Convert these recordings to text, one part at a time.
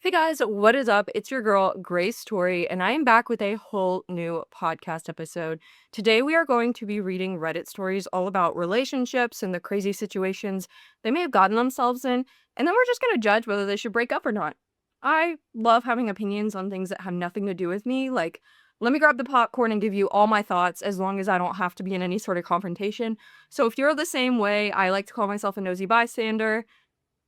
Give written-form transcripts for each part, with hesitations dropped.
Hey guys, what is up? It's your girl, Grace Story, and I am back with a whole new podcast episode. Today we are going to be reading Reddit stories all about relationships and the crazy situations they may have gotten themselves in, and then we're just going to judge whether they should break up or not. I love having opinions on things that have nothing to do with me, like, let me grab the popcorn and give you all my thoughts as long as I don't have to be in any sort of confrontation. So if you're the same way, I like to call myself a nosy bystander.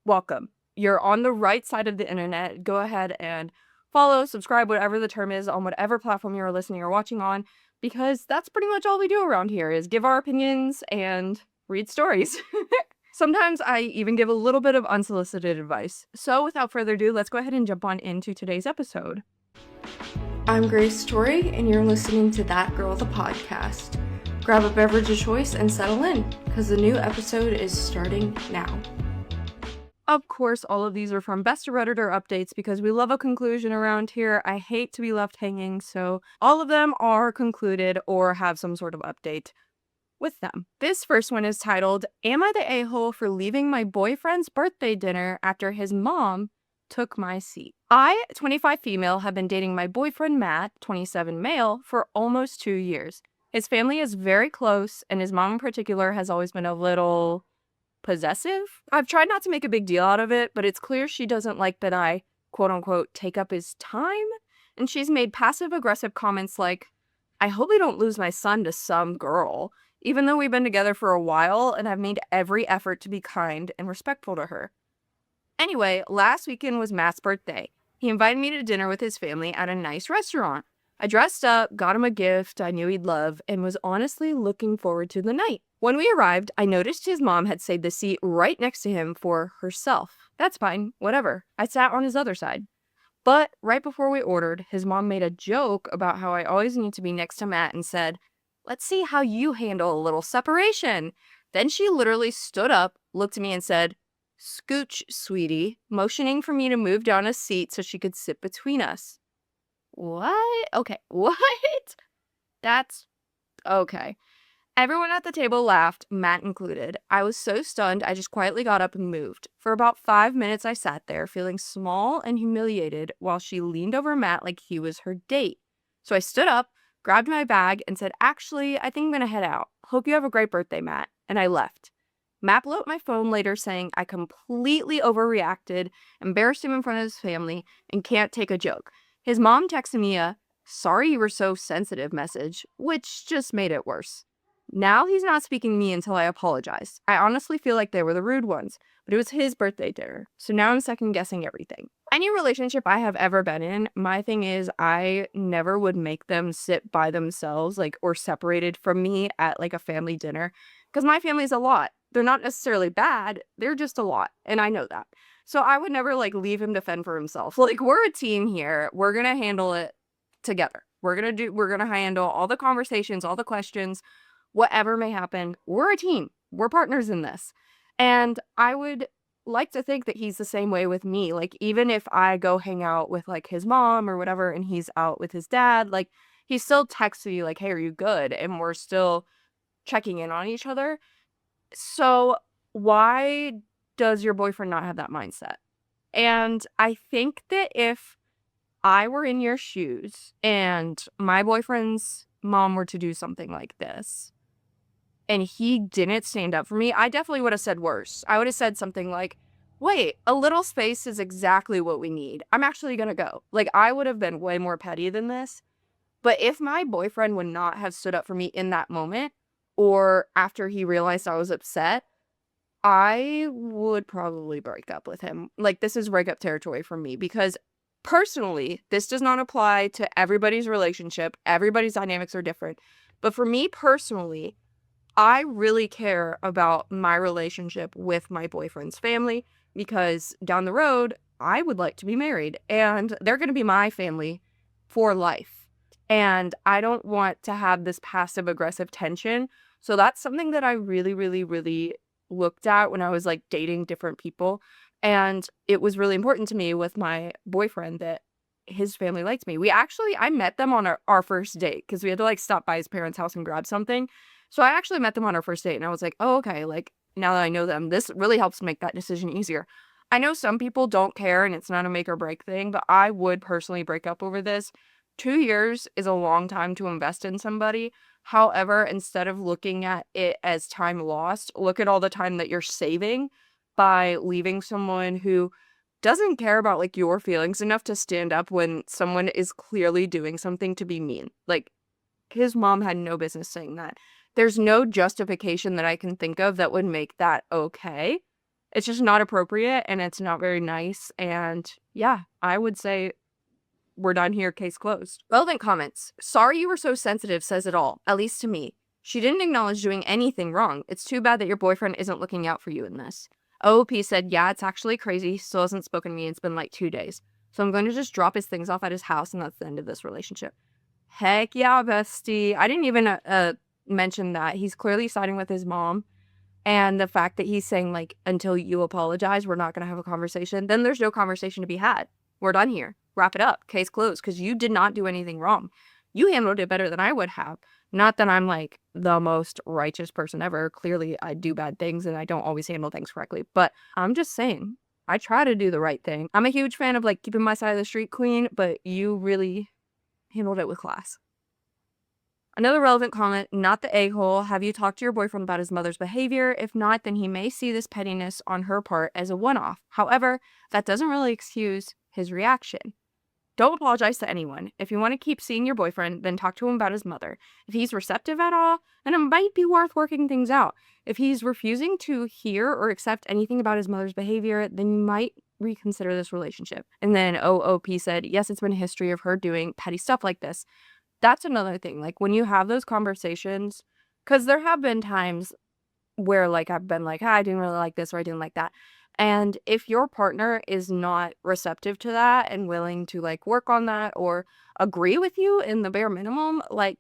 Welcome. You're on the right side of the internet. Go ahead and follow, subscribe, whatever the term is, on whatever platform you're listening or watching on, because that's pretty much all we do around here is give our opinions and read stories. Sometimes I even give a little bit of unsolicited advice. So without further ado, let's go ahead and jump on into today's episode. I'm Grace Story, and you're listening to That Girl the Podcast. Grab a beverage of choice and settle in, because the new episode is starting now. Of course, all of these are from Best Redditor updates because we love a conclusion around here. I hate to be left hanging, so all of them are concluded or have some sort of update with them. This first one is titled, Am I the A-hole for leaving my boyfriend's birthday dinner after his mom took my seat? I, 25 female, have been dating my boyfriend Matt, 27 male, for almost 2 years. His family is very close, and his mom in particular has always been a little possessive. I've tried not to make a big deal out of it, but it's clear she doesn't like that I, quote unquote, take up his time. And she's made passive aggressive comments like, I hope I don't lose my son to some girl, even though we've been together for a while and I've made every effort to be kind and respectful to her. Anyway, last weekend was Matt's birthday. He invited me to dinner with his family at a nice restaurant. I dressed up, got him a gift I knew he'd love, and was honestly looking forward to the night. When we arrived, I noticed his mom had saved the seat right next to him for herself. That's fine, whatever. I sat on his other side. But right before we ordered, his mom made a joke about how I always need to be next to Matt and said, let's see how you handle a little separation. Then she literally stood up, looked at me and said, Scooch, sweetie, motioning for me to move down a seat so she could sit between us. What? Okay, what? That's okay. Everyone at the table laughed, Matt included. I was so stunned, I just quietly got up and moved. For about 5 minutes, I sat there, feeling small and humiliated, while she leaned over Matt like he was her date. So I stood up, grabbed my bag, and said, actually, I think I'm gonna head out. Hope you have a great birthday, Matt. And I left. Matt blew up my phone later saying I completely overreacted, embarrassed him in front of his family, and can't take a joke. His mom texted me a, sorry you were so sensitive message, which just made it worse. Now he's not speaking to me until I apologize. I honestly feel like they were the rude ones, but it was his birthday dinner, so now I'm second guessing everything. Any relationship I have ever been in, my thing is I never would make them sit by themselves, like, or separated from me at like a family dinner, because my family's a lot. They're not necessarily bad, they're just a lot, and I know that. So I would never like leave him to fend for himself. Like, we're a team here. We're gonna handle it together. We're gonna handle all the conversations, all the questions, whatever may happen. We're a team. We're partners in this. And I would like to think that he's the same way with me. Like, even if I go hang out with like his mom or whatever and he's out with his dad, like, he still texts me like, hey, are you good? And we're still checking in on each other. So why does your boyfriend not have that mindset? And I think that if I were in your shoes and my boyfriend's mom were to do something like this and he didn't stand up for me, I definitely would have said worse. I would have said something like, wait, a little space is exactly what we need. I'm actually going to go. Like, I would have been way more petty than this. But if my boyfriend would not have stood up for me in that moment, or after he realized I was upset, I would probably break up with him. Like, this is breakup territory for me because personally, this does not apply to everybody's relationship. Everybody's dynamics are different. But for me personally, I really care about my relationship with my boyfriend's family because down the road, I would like to be married and they're going to be my family for life. And I don't want to have this passive aggressive tension. So that's something that I really, really, really looked at when I was like dating different people. And it was really important to me with my boyfriend that his family liked me. I met them on our first date because we had to like stop by his parents' house and grab something. So I actually met them on our first date and I was like, oh, okay, like now that I know them, this really helps make that decision easier. I know some people don't care and it's not a make or break thing, but I would personally break up over this. 2 years is a long time to invest in somebody. However, instead of looking at it as time lost, look at all the time that you're saving by leaving someone who doesn't care about like your feelings enough to stand up when someone is clearly doing something to be mean. Like his mom had no business saying that. There's no justification that I can think of that would make that okay. It's just not appropriate and it's not very nice. And yeah, I would say we're done here, case closed. Relevant comments. Sorry you were so sensitive says it all, at least to me. She didn't acknowledge doing anything wrong. It's too bad that your boyfriend isn't looking out for you in this. OOP said, yeah, it's actually crazy. Still hasn't spoken to me. It's been like 2 days. So I'm going to just drop his things off at his house and that's the end of this relationship. Heck yeah, bestie. I didn't even mention that. He's clearly siding with his mom. And the fact that he's saying, like, until you apologize, we're not going to have a conversation. Then there's no conversation to be had. We're done here. Wrap it up. Case closed. Because you did not do anything wrong. You handled it better than I would have. Not that I'm, like, the most righteous person ever. Clearly, I do bad things and I don't always handle things correctly. But I'm just saying, I try to do the right thing. I'm a huge fan of, like, keeping my side of the street clean. But you really handled it with class. Another relevant comment, not the a-hole. Have you talked to your boyfriend about his mother's behavior? If not, then he may see this pettiness on her part as a one-off. However, that doesn't really excuse his reaction. Don't apologize to anyone. If you want to keep seeing your boyfriend, then talk to him about his mother. If he's receptive at all, then it might be worth working things out. If he's refusing to hear or accept anything about his mother's behavior, then you might reconsider this relationship. And then OOP said, yes, it's been a history of her doing petty stuff like this. That's another thing, like, when you have those conversations, because there have been times where, like, I've been like, "Ah, I didn't really like this or I didn't like that." And if your partner is not receptive to that and willing to, like, work on that or agree with you in the bare minimum, like,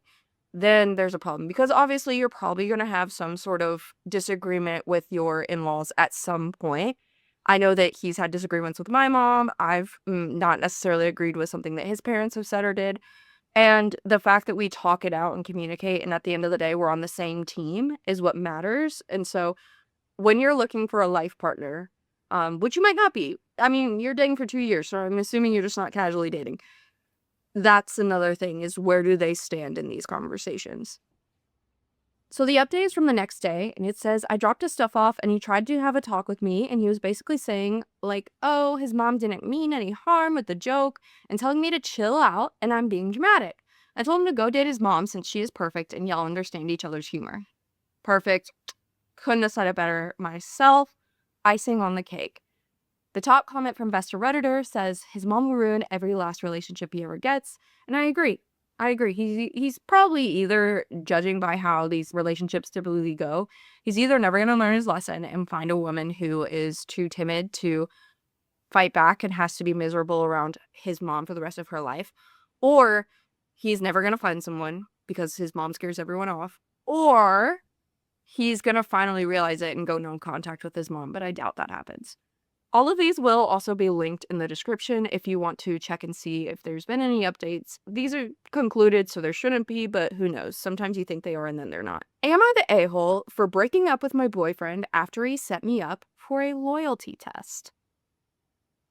then there's a problem. Because obviously you're probably gonna have some sort of disagreement with your in-laws at some point. I know that he's had disagreements with my mom. I've not necessarily agreed with something that his parents have said or did. And the fact that we talk it out and communicate, and at the end of the day, we're on the same team is what matters. And so when you're looking for a life partner, which you might not be, I mean, you're dating for 2 years, so I'm assuming you're just not casually dating. That's another thing, is where do they stand in these conversations? So the update is from the next day, and it says, I dropped his stuff off and he tried to have a talk with me, and he was basically saying, like, oh, his mom didn't mean any harm with the joke, and telling me to chill out, and I'm being dramatic. I told him to go date his mom since she is perfect and y'all understand each other's humor. Perfect. Couldn't have said it better myself. Icing on the cake. The top comment from Best Redditor says, his mom will ruin every last relationship he ever gets, and I agree. He's probably either, judging by how these relationships typically go, he's either never going to learn his lesson and find a woman who is too timid to fight back and has to be miserable around his mom for the rest of her life, or he's never going to find someone because his mom scares everyone off, or he's going to finally realize it and go no contact with his mom, but I doubt that happens. All of these will also be linked in the description if you want to check and see if there's been any updates. These are concluded, so there shouldn't be, but who knows? Sometimes you think they are and then they're not. Am I the a-hole for breaking up with my boyfriend after he set me up for a loyalty test?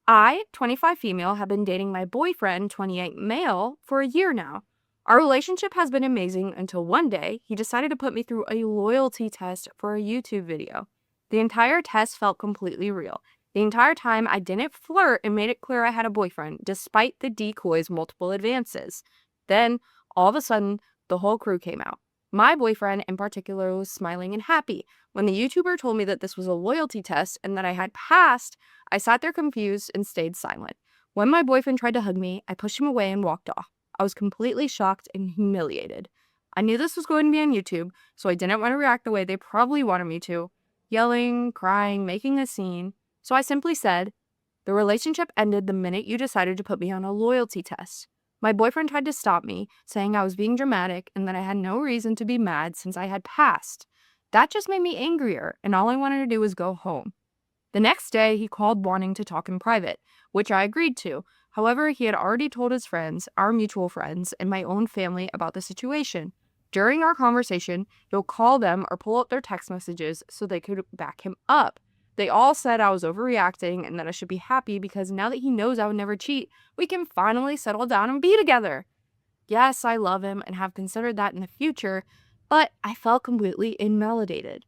I, 25 female, have been dating my boyfriend, 28 male, for a year now. Our relationship has been amazing until one day he decided to put me through a loyalty test for a YouTube video. The entire test felt completely real. The entire time, I didn't flirt and made it clear I had a boyfriend, despite the decoy's multiple advances. Then, all of a sudden, the whole crew came out. My boyfriend, in particular, was smiling and happy. When the YouTuber told me that this was a loyalty test and that I had passed, I sat there confused and stayed silent. When my boyfriend tried to hug me, I pushed him away and walked off. I was completely shocked and humiliated. I knew this was going to be on YouTube, so I didn't want to react the way they probably wanted me to. Yelling, crying, making a scene. So I simply said, the relationship ended the minute you decided to put me on a loyalty test. My boyfriend tried to stop me, saying I was being dramatic and that I had no reason to be mad since I had passed. That just made me angrier, and all I wanted to do was go home. The next day, he called wanting to talk in private, which I agreed to. However, he had already told his friends, our mutual friends, and my own family about the situation. During our conversation, he'll call them or pull up their text messages so they could back him up. They all said I was overreacting and that I should be happy because now that he knows I would never cheat, we can finally settle down and be together. Yes, I love him and have considered that in the future, but I felt completely invalidated.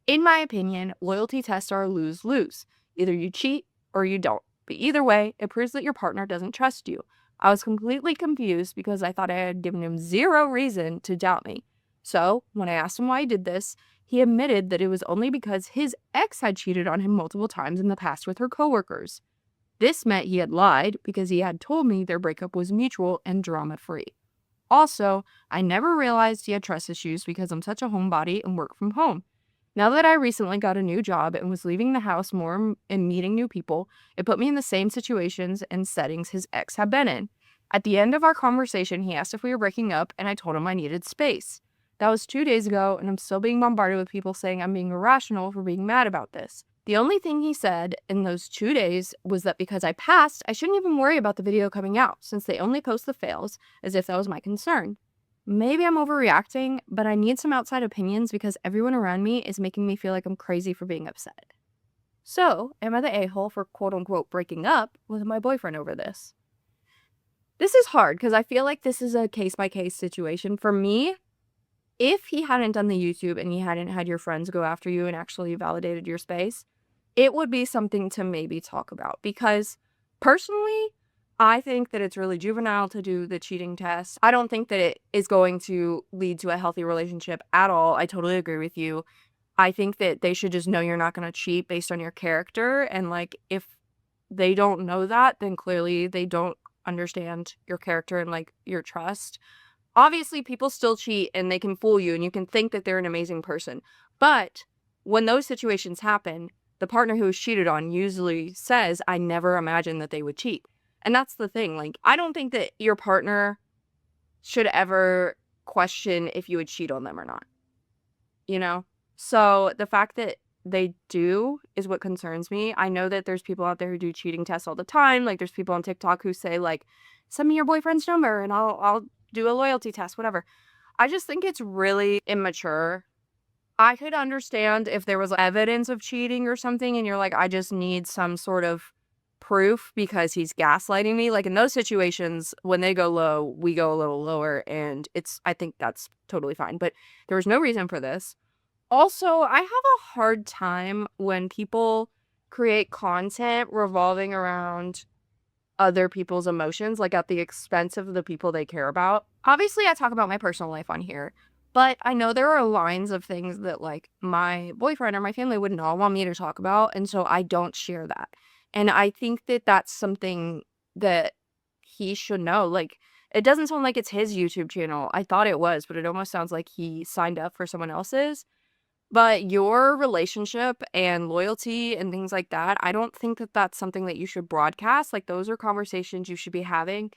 In my opinion, loyalty tests are a lose-lose. Either you cheat or you don't. But either way, it proves that your partner doesn't trust you. I was completely confused because I thought I had given him zero reason to doubt me. So, when I asked him why he did this, he admitted that it was only because his ex had cheated on him multiple times in the past with her coworkers. This meant he had lied because he had told me their breakup was mutual and drama-free. Also, I never realized he had trust issues because I'm such a homebody and work from home. Now that I recently got a new job and was leaving the house more and meeting new people, it put me in the same situations and settings his ex had been in. At the end of our conversation, he asked if we were breaking up, and I told him I needed space. That was 2 days ago, and I'm still being bombarded with people saying I'm being irrational for being mad about this. The only thing he said in those 2 days was that because I passed, I shouldn't even worry about the video coming out, since they only post the fails, as if that was my concern. Maybe I'm overreacting, but I need some outside opinions because everyone around me is making me feel like I'm crazy for being upset. So, am I the a-hole for quote-unquote breaking up with my boyfriend over this? This is hard because I feel like this is a case-by-case situation. For me, if he hadn't done the YouTube and he hadn't had your friends go after you and actually validated your space, it would be something to maybe talk about because personally, I think that it's really juvenile to do the cheating test. I don't think that it is going to lead to a healthy relationship at all. I totally agree with you. I think that they should just know you're not going to cheat based on your character. And like, if they don't know that, then clearly they don't understand your character and like your trust. Obviously, people still cheat and they can fool you and you can think that they're an amazing person. But when those situations happen, the partner who is cheated on usually says, I never imagined that they would cheat. And that's the thing. Like, I don't think that your partner should ever question if you would cheat on them or not, you know? So the fact that they do is what concerns me. I know that there's people out there who do cheating tests all the time. Like, there's people on TikTok who say, like, send me your boyfriend's number and I'll do a loyalty test, whatever. I just think it's really immature. I could understand if there was evidence of cheating or something and you're like, I just need some sort of proof because he's gaslighting me. Like in those situations, when they go low, we go a little lower and I think that's totally fine. But there was no reason for this. Also, I have a hard time when people create content revolving around other people's emotions, like at the expense of the people they care about. Obviously, I talk about my personal life on here, but I know there are lines of things that like my boyfriend or my family would not want me to talk about, and so I don't share that. And I think that that's something that he should know. Like, it doesn't sound like it's his YouTube channel. I thought it was, but it almost sounds like he signed up for someone else's. But your relationship and loyalty and things like that, I don't think that that's something that you should broadcast. Like, those are conversations you should be having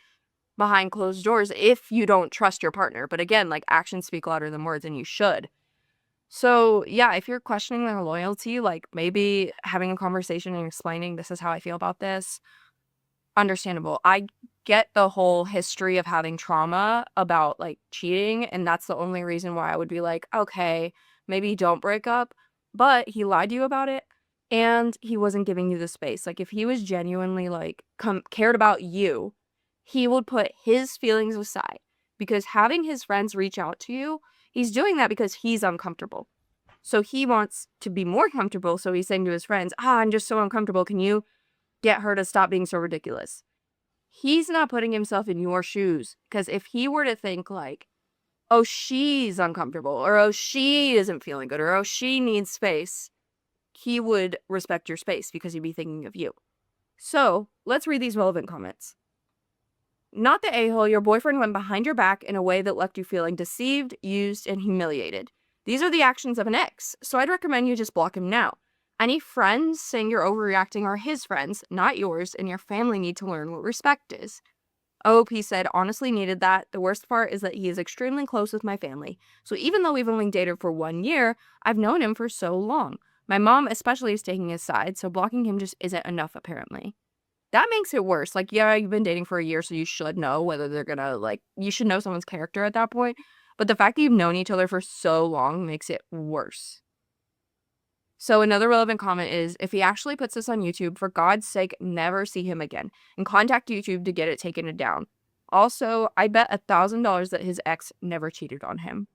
behind closed doors if you don't trust your partner. But again, like, actions speak louder than words, and you should. So, yeah, if you're questioning their loyalty, like, maybe having a conversation and explaining, this is how I feel about this, understandable. I get the whole history of having trauma about, like, cheating, and that's the only reason why I would be like, okay, maybe don't break up, but he lied to you about it, and he wasn't giving you the space. Like, if he was genuinely, like, cared about you, he would put his feelings aside, because having his friends reach out to you, he's doing that because he's uncomfortable. So he wants to be more comfortable, so he's saying to his friends, I'm just so uncomfortable, can you get her to stop being so ridiculous? He's not putting himself in your shoes, because if he were to think like, oh, she's uncomfortable, or oh, she isn't feeling good, or oh, she needs space, he would respect your space because he'd be thinking of you. So let's read these relevant comments. Not the a-hole, your boyfriend went behind your back in a way that left you feeling deceived, used, and humiliated. These are the actions of an ex, so I'd recommend you just block him now. Any friends saying you're overreacting are his friends, not yours, and your family need to learn what respect is. OOP said, honestly needed that. The worst part is that he is extremely close with my family. So even though we've only dated for 1 year, I've known him for so long. My mom especially is taking his side, so blocking him just isn't enough apparently. That makes it worse. Like, yeah, you've been dating for a year, so you should know whether they're gonna, like, you should know someone's character at that point. But the fact that you've known each other for so long makes it worse. So another relevant comment is, if he actually puts this on YouTube, for God's sake, never see him again and contact YouTube to get it taken down. Also, I bet $1,000 that his ex never cheated on him.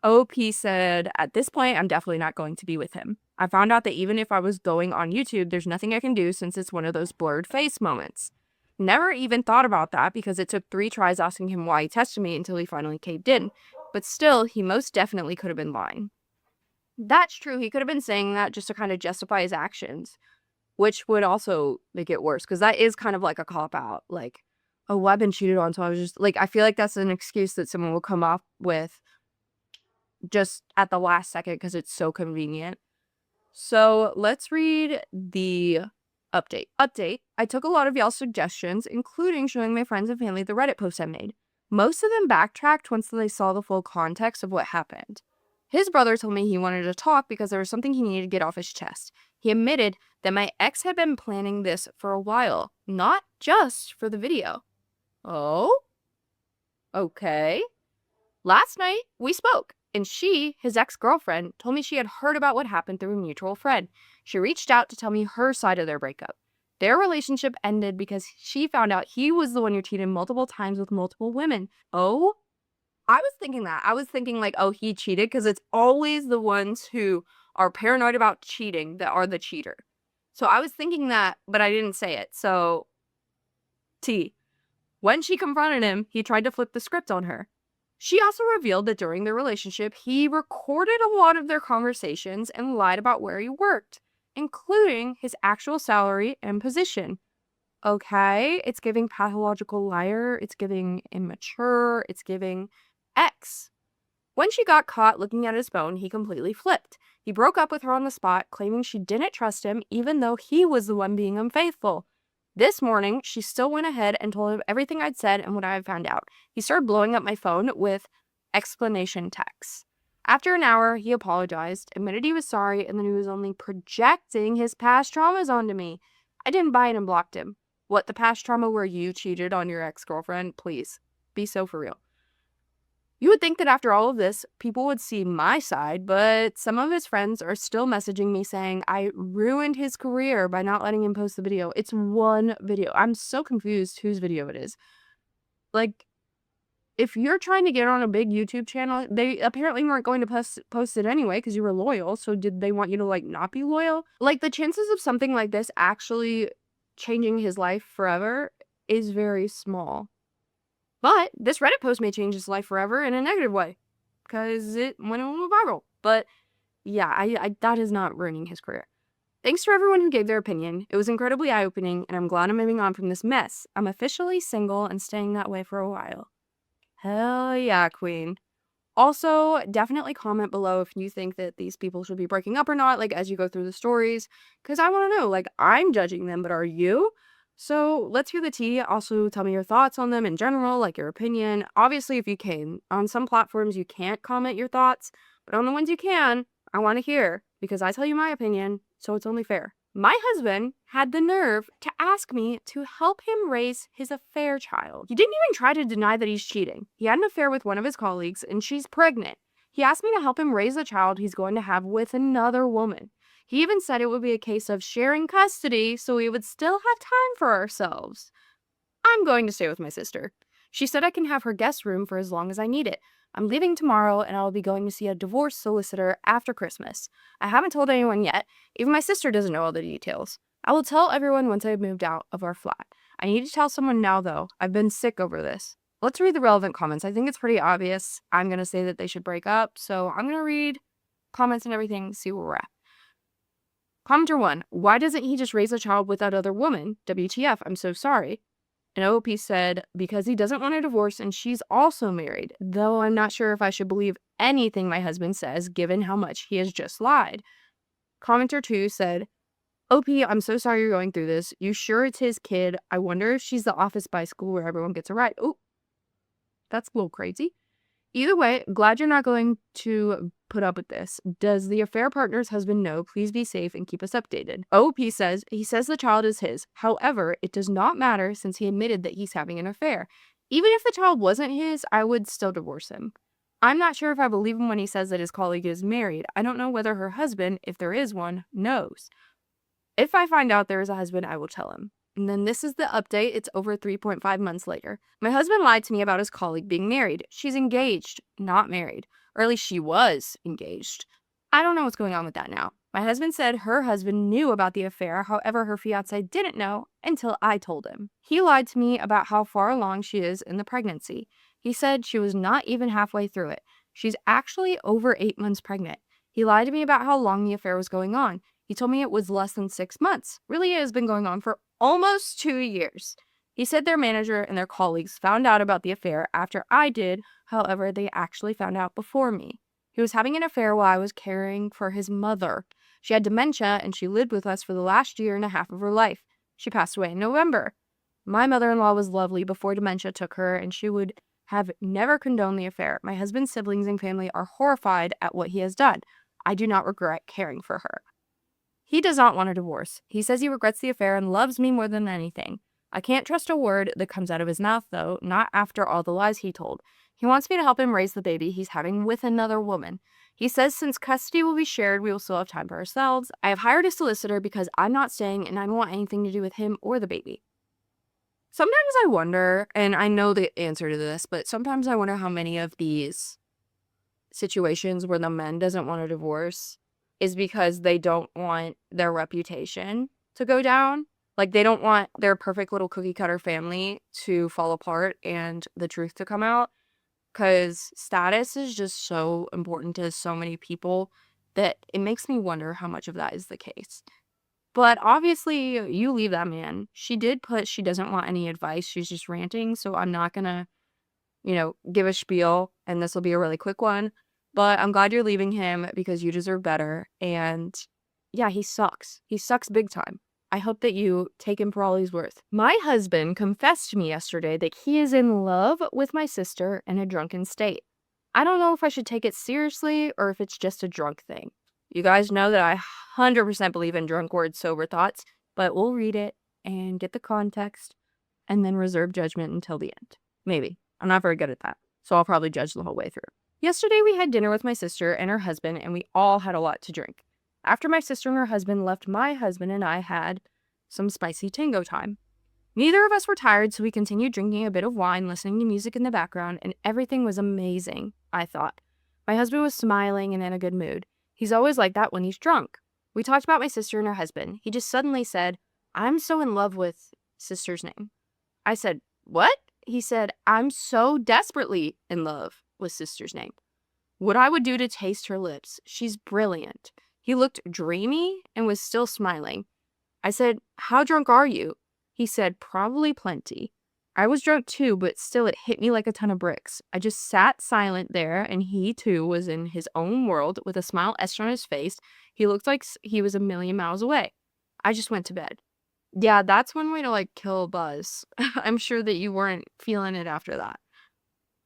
OP said, at this point, I'm definitely not going to be with him. I found out that even if I was going on YouTube, there's nothing I can do since it's one of those blurred face moments. Never even thought about that because it took 3 tries asking him why he tested me until he finally caved in. But still, he most definitely could have been lying. That's true. He could have been saying that just to kind of justify his actions, which would also make it worse because that is kind of like a cop-out. Like, oh, I've been cheated on, so I was just like, I feel like that's an excuse that someone will come up with just at the last second because it's so convenient. So let's read the update. I took a lot of y'all's suggestions, including showing my friends and family the Reddit posts I made. Most of them backtracked once they saw the full context of what happened. His brother told me he wanted to talk because there was something he needed to get off his chest. He admitted that my ex had been planning this for a while, not just for the video. Oh? Okay. Last night, we spoke, and she, his ex-girlfriend, told me she had heard about what happened through a mutual friend. She reached out to tell me her side of their breakup. Their relationship ended because she found out he was the one who cheated multiple times with multiple women. Oh? I was thinking that. I was thinking like, oh, he cheated, because it's always the ones who are paranoid about cheating that are the cheater. So I was thinking that, but I didn't say it. So, T. When she confronted him, he tried to flip the script on her. She also revealed that during their relationship, he recorded a lot of their conversations and lied about where he worked, including his actual salary and position. Okay, it's giving pathological liar, it's giving immature, it's giving X. When she got caught looking at his phone, he completely flipped. He broke up with her on the spot, claiming she didn't trust him even though he was the one being unfaithful. This morning, she still went ahead and told him everything I'd said and what I had found out. He started blowing up my phone with explanation texts. After an hour, he apologized, admitted he was sorry, and then he was only projecting his past traumas onto me. I didn't buy it and blocked him. What, the past trauma where you cheated on your ex-girlfriend? Please, be so for real. You would think that after all of this, people would see my side, but some of his friends are still messaging me saying I ruined his career by not letting him post the video. It's one video. I'm so confused whose video it is. Like, if you're trying to get on a big YouTube channel, they apparently weren't going to post it anyway because you were loyal. So did they want you to, like, not be loyal? Like, the chances of something like this actually changing his life forever is very small. But this Reddit post may change his life forever in a negative way because it went viral. But yeah, I that is not ruining his career. Thanks to everyone who gave their opinion. It was incredibly eye-opening, and I'm glad I'm moving on from this mess. I'm officially single and staying that way for a while. Hell yeah, queen. Also, definitely comment below if you think that these people should be breaking up or not, like, as you go through the stories, because I want to know, like, I'm judging them, but are you? So let's hear the tea. Also, tell me your thoughts on them in general, like your opinion. Obviously, if you can. On some platforms, you can't comment your thoughts, but on the ones you can, I want to hear, because I tell you my opinion, so it's only fair. My husband had the nerve to ask me to help him raise his affair child. He didn't even try to deny that he's cheating. He had an affair with one of his colleagues, and she's pregnant. He asked me to help him raise a child he's going to have with another woman. He even said it would be a case of sharing custody so we would still have time for ourselves. I'm going to stay with my sister. She said I can have her guest room for as long as I need it. I'm leaving tomorrow and I'll be going to see a divorce solicitor after Christmas. I haven't told anyone yet. Even my sister doesn't know all the details. I will tell everyone once I've moved out of our flat. I need to tell someone now, though. I've been sick over this. Let's read the relevant comments. I think it's pretty obvious. I'm going to say that they should break up, so I'm going to read comments and everything, see where we're at. Commenter 1, why doesn't he just raise a child with that other woman? WTF, I'm so sorry. And OP said, because he doesn't want a divorce and she's also married, though I'm not sure if I should believe anything my husband says given how much he has just lied. Commenter 2 said, OP, I'm so sorry you're going through this. You sure it's his kid? I wonder if she's the office bicycle where everyone gets a ride. Oh, that's a little crazy. Either way, glad you're not going to put up with this. Does the affair partner's husband know? Please be safe and keep us updated. OP says, he says the child is his. However, it does not matter since he admitted that he's having an affair. Even if the child wasn't his, I would still divorce him. I'm not sure if I believe him when he says that his colleague is married. I don't know whether her husband, if there is one, knows. If I find out there is a husband, I will tell him. And then this is the update. It's over 3.5 months later. My husband lied to me about his colleague being married. She's engaged, not married. Or at least she was engaged. I don't know what's going on with that now. My husband said her husband knew about the affair, however, her fiance didn't know until I told him. He lied to me about how far along she is in the pregnancy. He said she was not even halfway through it. She's actually over 8 months pregnant. He lied to me about how long the affair was going on. He told me it was less than 6 months. Really, it has been going on for almost 2 years. He said their manager and their colleagues found out about the affair after I did. However, they actually found out before me. He was having an affair while I was caring for his mother. She had dementia and she lived with us for the last year and a half of her life. She passed away in November. My mother-in-law was lovely before dementia took her, and she would have never condoned the affair. My husband's siblings and family are horrified at what he has done. I do not regret caring for her. He does not want a divorce. He says he regrets the affair and loves me more than anything. I can't trust a word that comes out of his mouth, though, not after all the lies he told. He wants me to help him raise the baby he's having with another woman. He says since custody will be shared, we will still have time for ourselves. I have hired a solicitor because I'm not staying and I don't want anything to do with him or the baby. Sometimes I wonder, and I know the answer to this, but sometimes I wonder how many of these situations where the man doesn't want a divorce is because they don't want their reputation to go down. Like, they don't want their perfect little cookie cutter family to fall apart and the truth to come out. Because status is just so important to so many people that it makes me wonder how much of that is the case. But obviously, you leave that man. She did put she doesn't want any advice. She's just ranting. So I'm not going to, give a spiel. And this will be a really quick one. But I'm glad you're leaving him because you deserve better. And yeah, he sucks. He sucks big time. I hope that you take him for all he's worth. My husband confessed to me yesterday that he is in love with my sister in a drunken state. I don't know if I should take it seriously or if it's just a drunk thing. You guys know that I 100% believe in drunk words, sober thoughts, but we'll read it and get the context and then reserve judgment until the end. Maybe. I'm not very good at that, so I'll probably judge the whole way through. Yesterday, we had dinner with my sister and her husband, and we all had a lot to drink. After my sister and her husband left, my husband and I had some spicy tango time. Neither of us were tired, so we continued drinking a bit of wine, listening to music in the background, and everything was amazing, I thought. My husband was smiling and in a good mood. He's always like that when he's drunk. We talked about my sister and her husband. He just suddenly said, "I'm so in love with sister's name." I said, "What?" He said, "I'm so desperately in love with sister's name. What I would do to taste her lips. She's brilliant." He looked dreamy and was still smiling. I said, "How drunk are you?" He said, "Probably plenty." I was drunk too, but still it hit me like a ton of bricks. I just sat silent there, and he too was in his own world with a smile etched on his face. He looked like he was a million miles away. I just went to bed. Yeah, that's one way to kill a buzz. I'm sure that you weren't feeling it after that.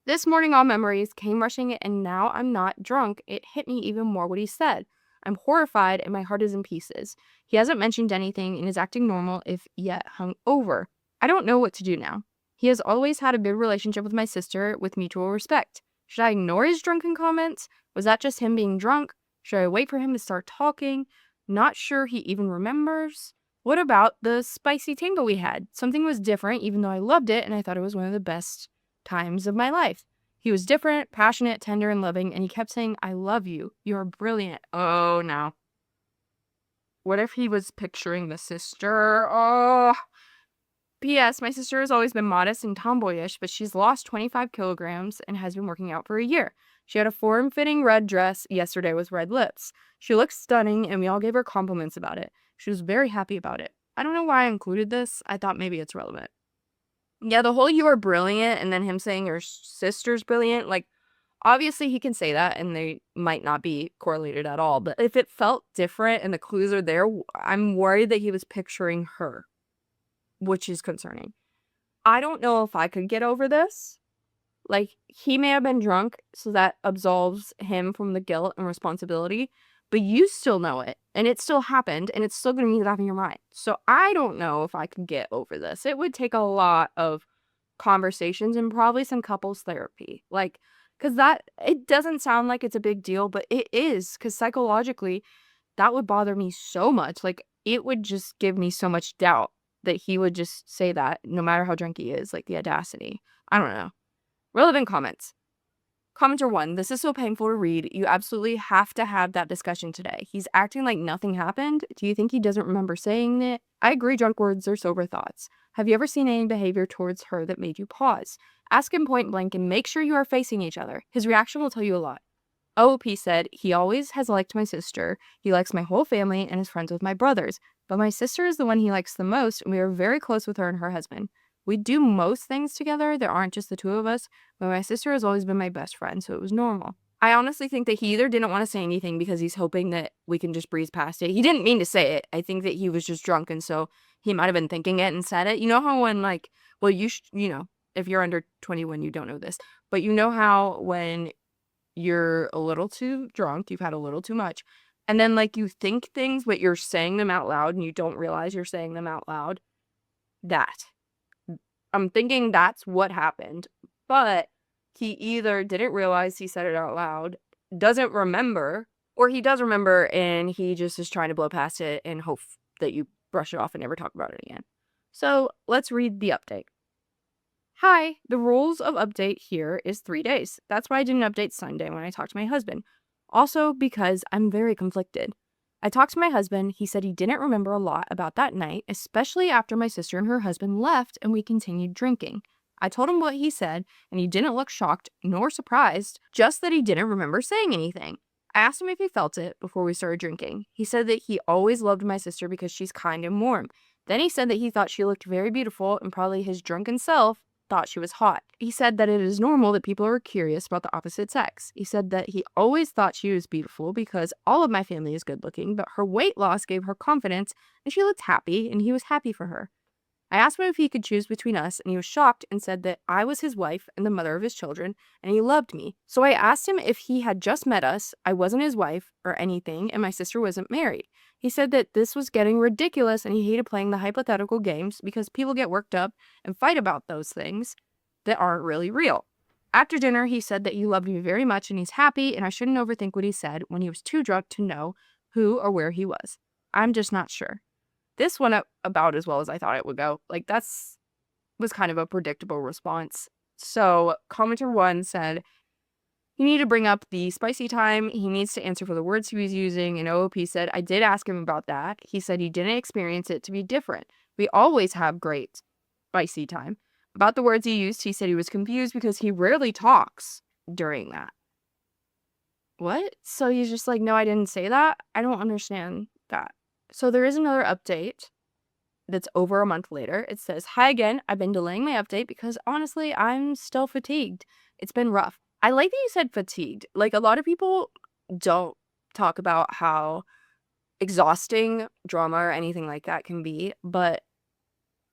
This morning, all memories came rushing in, and now I'm not drunk. It hit me even more what he said. I'm horrified, and my heart is in pieces. He hasn't mentioned anything and is acting normal, if yet hungover. I don't know what to do now. He has always had a good relationship with my sister with mutual respect. Should I ignore his drunken comments? Was that just him being drunk? Should I wait for him to start talking? Not sure he even remembers. What about the spicy tango we had? Something was different, even though I loved it, and I thought it was one of the best times of my life. He was different, passionate, tender, and loving, and he kept saying, "I love you. You're brilliant." Oh, no. What if he was picturing the sister? Oh. P.S. My sister has always been modest and tomboyish, but she's lost 25 kilograms and has been working out for a year. She had a form-fitting red dress yesterday with red lips. She looks stunning, and we all gave her compliments about it. She was very happy about it. I don't know why I included this. I thought maybe it's relevant. Yeah, the whole "you are brilliant" and then him saying your sister's brilliant, obviously he can say that and they might not be correlated at all. But if it felt different and the clues are there, I'm worried that he was picturing her, which is concerning. I don't know if I could get over this. He may have been drunk, so that absolves him from the guilt and responsibility, but you still know it, and it still happened, and it's still going to be in the back of your mind. So I don't know if I could get over this. It would take a lot of conversations and probably some couples therapy. Because that it doesn't sound like it's a big deal, but it is. Because psychologically, that would bother me so much. Like, it would just give me so much doubt that he would just say that no matter how drunk he is, like, the audacity. I don't know. Relevant comments. Commenter 1, this is so painful to read. You absolutely have to have that discussion today. He's acting like nothing happened. Do you think he doesn't remember saying it? I agree, drunk words are sober thoughts. Have you ever seen any behavior towards her that made you pause? Ask him point blank and make sure you are facing each other. His reaction will tell you a lot. OOP said, he always has liked my sister. He likes my whole family and is friends with my brothers. But my sister is the one he likes the most, and we are very close with her and her husband. We do most things together. There aren't just the two of us, but my sister has always been my best friend, so it was normal. I honestly think that he either didn't want to say anything because he's hoping that we can just breeze past it. He didn't mean to say it. I think that he was just drunk, and so he might have been thinking it and said it. You know how when, like, well, if you're under 21, you don't know this, but you know how when you're a little too drunk, you've had a little too much, and then, like, you think things, but you're saying them out loud and you don't realize you're saying them out loud? That. I'm thinking that's what happened, but he either didn't realize he said it out loud, doesn't remember, or he does remember and he just is trying to blow past it and hope that you brush it off and never talk about it again. So let's read the update. Hi, the rules of update here is 3 days. That's why I didn't update Sunday when I talked to my husband. Also because I'm very conflicted. I talked to my husband. He said he didn't remember a lot about that night, especially after my sister and her husband left and we continued drinking. I told him what he said, and he didn't look shocked nor surprised, just that he didn't remember saying anything. I asked him if he felt it before we started drinking. He said that he always loved my sister because she's kind and warm. Then he said that he thought she looked very beautiful and probably his drunken self thought she was hot. He said that it is normal that people are curious about the opposite sex. He said that he always thought she was beautiful because all of my family is good looking, but her weight loss gave her confidence and she looked happy and he was happy for her. I asked him if he could choose between us, and he was shocked and said that I was his wife and the mother of his children, and he loved me. So I asked him if he had just met us, I wasn't his wife or anything, and my sister wasn't married. He said that this was getting ridiculous and he hated playing the hypothetical games because people get worked up and fight about those things that aren't really real. After dinner, he said that he loved me very much and he's happy, and I shouldn't overthink what he said when he was too drunk to know who or where he was. I'm just not sure. This went up about as well as I thought it would go. Like, was kind of a predictable response. So, commenter 1 said, you need to bring up the spicy time. He needs to answer for the words he was using. And OOP said, I did ask him about that. He said he didn't experience it to be different. We always have great spicy time. About the words he used, he said he was confused because he rarely talks during that. What? So he's just like, no, I didn't say that? I don't understand that. So there is another update that's over a month later. It says, hi again. I've been delaying my update because honestly, I'm still fatigued. It's been rough. I like that you said fatigued. Like, a lot of people don't talk about how exhausting drama or anything like that can be, but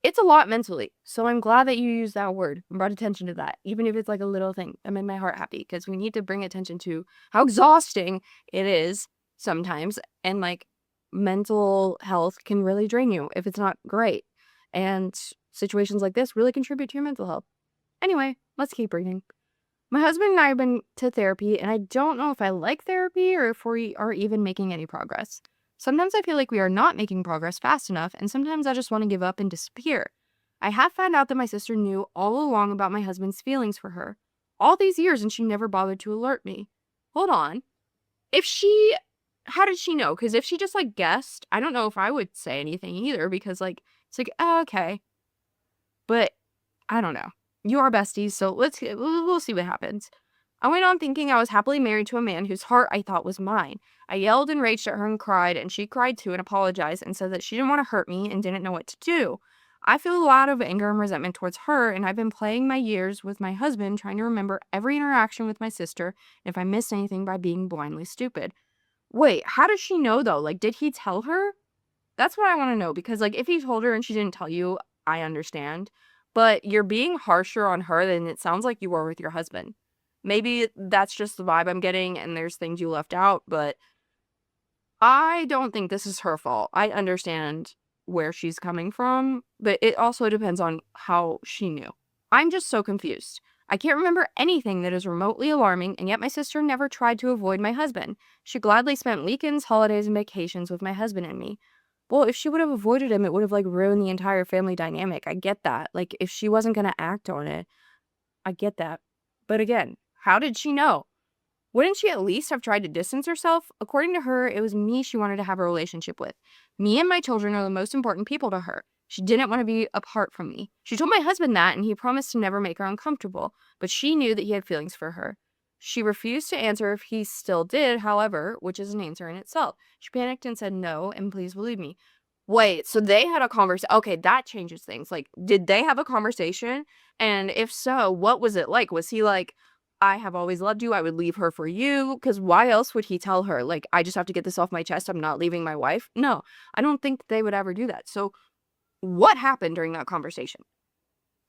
it's a lot mentally. So I'm glad that you used that word and brought attention to that, even if it's like a little thing. That made my heart happy because we need to bring attention to how exhausting it is sometimes. And like, mental health can really drain you if it's not great. And situations like this really contribute to your mental health. Anyway, let's keep reading. My husband and I have been to therapy, and I don't know if I like therapy or if we are even making any progress. Sometimes I feel like we are not making progress fast enough, and sometimes I just want to give up and disappear. I have found out that my sister knew all along about my husband's feelings for her. All these years, and she never bothered to alert me. Hold on. How did she know? Because if she just, like, guessed, I don't know if I would say anything either, because, like, it's like, oh, okay. But I don't know. You are besties, so we'll see what happens. I went on thinking I was happily married to a man whose heart I thought was mine. I yelled and raged at her and cried, and she cried too and apologized and said that she didn't want to hurt me and didn't know what to do. I feel a lot of anger and resentment towards her, and I've been playing my years with my husband, trying to remember every interaction with my sister, and if I missed anything by being blindly stupid. Wait, how does she know, though? Like, did he tell her? That's what I want to know, because, like, if he told her and she didn't tell you, I understand. But you're being harsher on her than it sounds like you were with your husband. Maybe that's just the vibe I'm getting and there's things you left out, but I don't think this is her fault. I understand where she's coming from, but it also depends on how she knew. I'm just so confused. I can't remember anything that is remotely alarming, and yet my sister never tried to avoid my husband. She gladly spent weekends, holidays, and vacations with my husband and me. Well, if she would have avoided him, it would have like ruined the entire family dynamic. I get that. Like, if she wasn't going to act on it, I get that. But again, how did she know? Wouldn't she at least have tried to distance herself? According to her, it was me she wanted to have a relationship with. Me and my children are the most important people to her. She didn't want to be apart from me. She told my husband that, and he promised to never make her uncomfortable, but she knew that he had feelings for her. She refused to answer if he still did, however, which is an answer in itself. She panicked and said no, and please believe me. Wait, so they had a conversation. Okay, that changes things. Like, did they have a conversation? And if so, what was it like? Was he like, I have always loved you, I would leave her for you? Because why else would he tell her, like, I just have to get this off my chest, I'm not leaving my wife? No, I don't think they would ever do that. So, what happened during that conversation?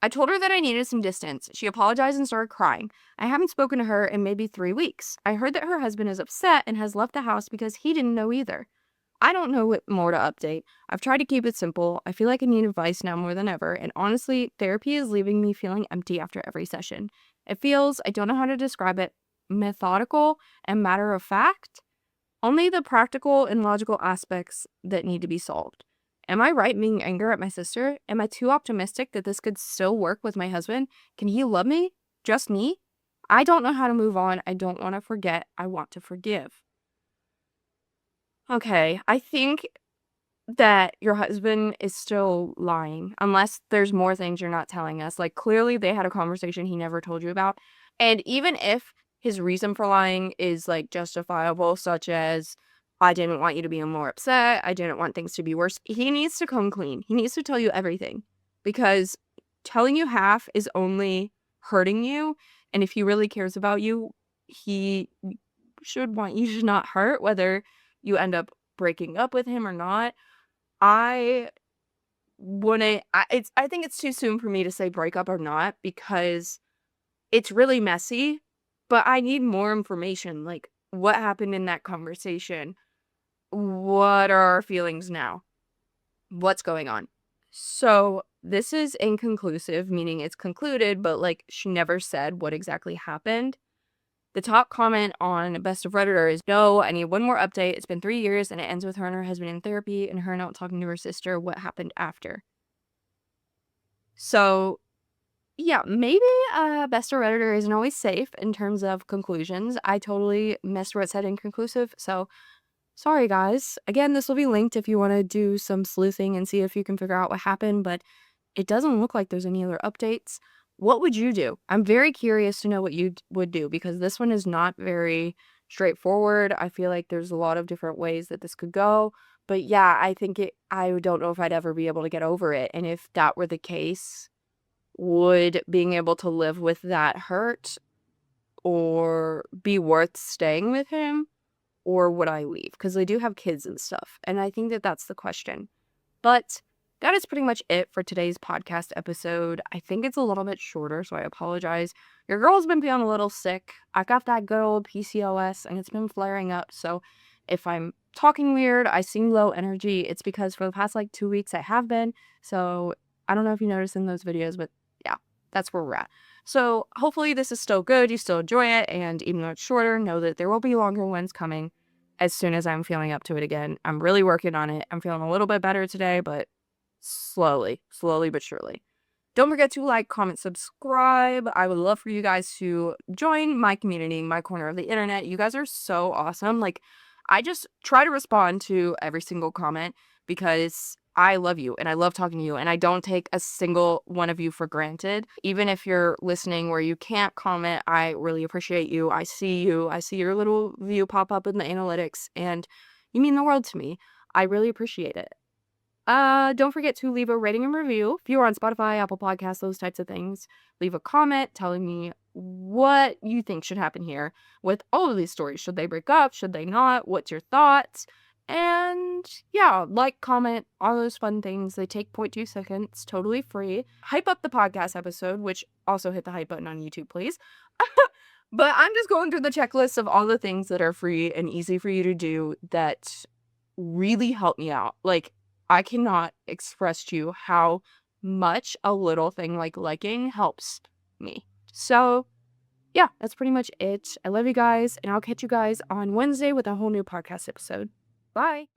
I told her that I needed some distance. She apologized and started crying. I haven't spoken to her in maybe 3 weeks. I heard that her husband is upset and has left the house because he didn't know either. I don't know what more to update. I've tried to keep it simple. I feel like I need advice now more than ever, and honestly, therapy is leaving me feeling empty after every session. It feels, I don't know how to describe it, methodical and matter of fact. Only the practical and logical aspects that need to be solved. Am I right being angry at my sister? Am I too optimistic that this could still work with my husband? Can he love me? Just me? I don't know how to move on. I don't want to forget. I want to forgive. Okay, I think that your husband is still lying, unless there's more things you're not telling us. Like, clearly they had a conversation he never told you about. And even if his reason for lying is like justifiable, such as, I didn't want you to be more upset, I didn't want things to be worse, he needs to come clean. He needs to tell you everything, because telling you half is only hurting you. And if he really cares about you, he should want you to not hurt, whether you end up breaking up with him or not. I wouldn't I think it's too soon for me to say break up or not, because it's really messy, but I need more information. Like, what happened in that conversation? What are our feelings now? What's going on? So, this is inconclusive, meaning it's concluded, but like she never said what exactly happened. The top comment on Best of Redditor is, no, I need one more update. It's been 3 years and it ends with her and her husband in therapy and her not talking to her sister. What happened after? So, yeah, maybe Best of Redditor isn't always safe in terms of conclusions. I totally missed where it said inconclusive. So, sorry, guys. Again, this will be linked if you want to do some sleuthing and see if you can figure out what happened. But it doesn't look like there's any other updates. What would you do? I'm very curious to know what you would do, because this one is not very straightforward. I feel like there's a lot of different ways that this could go. But yeah, I don't know if I'd ever be able to get over it. And if that were the case, would being able to live with that hurt or be worth staying with him? Or would I leave? Because they do have kids and stuff. And I think that that's the question. But that is pretty much it for today's podcast episode. I think it's a little bit shorter, so I apologize. Your girl's been feeling a little sick. I got that good old PCOS, and it's been flaring up. So if I'm talking weird, I seem low energy, it's because for the past like 2 weeks I have been. So I don't know if you noticed in those videos, but yeah, that's where we're at. So hopefully this is still good. You still enjoy it. And even though it's shorter, know that there will be longer ones coming as soon as I'm feeling up to it again. I'm really working on it. I'm feeling a little bit better today, but slowly but surely. Don't forget to like, comment, subscribe. I would love for you guys to join my community, my corner of the internet. You guys are so awesome. Like, I just try to respond to every single comment because I love you and I love talking to you, and I don't take a single one of you for granted. Even if you're listening where you can't comment, I really appreciate you. I see you. I see your little view pop up in the analytics, and you mean the world to me. I really appreciate it. Don't forget to leave a rating and review if you're on Spotify, Apple Podcasts, those types of things. Leave a comment telling me what you think should happen here with all of these stories. Should they break up? Should they not? What's your thoughts? And yeah, like, comment, all those fun things. They take 0.2 seconds, totally free. Hype up the podcast episode, which also hit the hype button on YouTube, please. But I'm just going through the checklist of all the things that are free and easy for you to do that really help me out. Like, I cannot express to you how much a little thing like liking helps me. So, yeah, that's pretty much it. I love you guys, and I'll catch you guys on Wednesday with a whole new podcast episode. Bye.